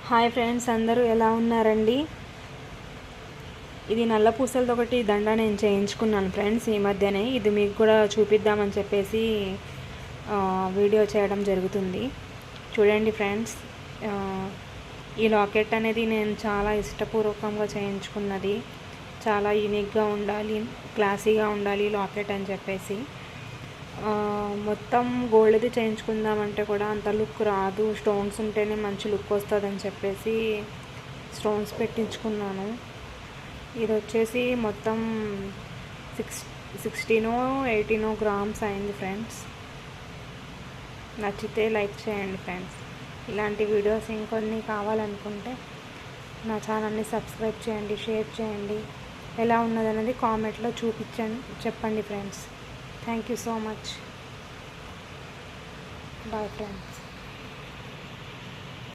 Hi friends, అందరూ ఎలా ఉన్నారండి? ఇది నల్ల పూసలతో ఒకటి దండ నేను చేయించుకున్నాను ఫ్రెండ్స్ ఈ మధ్యనే. ఇది మీకు కూడా చూపిద్దామని చెప్పేసి వీడియో చేయడం జరుగుతుంది. చూడండి ఫ్రెండ్స్, ఈ లాకెట్ అనేది నేను చాలా ఇష్టపూర్వకంగా చేయించుకున్నది. చాలా యూనిక్గా ఉండాలి, క్లాసీగా ఉండాలి లాకెట్ అని చెప్పేసి మొత్తం గోల్డ్ది చేయించుకుందామంటే కూడా అంత లుక్ రాదు. స్టోన్స్ ఉంటేనే మంచి లుక్ వస్తుందని చెప్పేసి స్టోన్స్ పెట్టించుకున్నాను. ఇది వచ్చేసి మొత్తం 16-18 గ్రామ్స్ అయింది ఫ్రెండ్స్. నచ్చితే లైక్ చేయండి ఫ్రెండ్స్. ఇలాంటి వీడియోస్ ఇంకొన్ని కావాలనుకుంటే నా ఛానల్ని సబ్స్క్రైబ్ చేయండి, షేర్ చేయండి. ఎలా ఉన్నదనేది కామెంట్లో చెప్పండి friends. Thank you so much. Bye friends.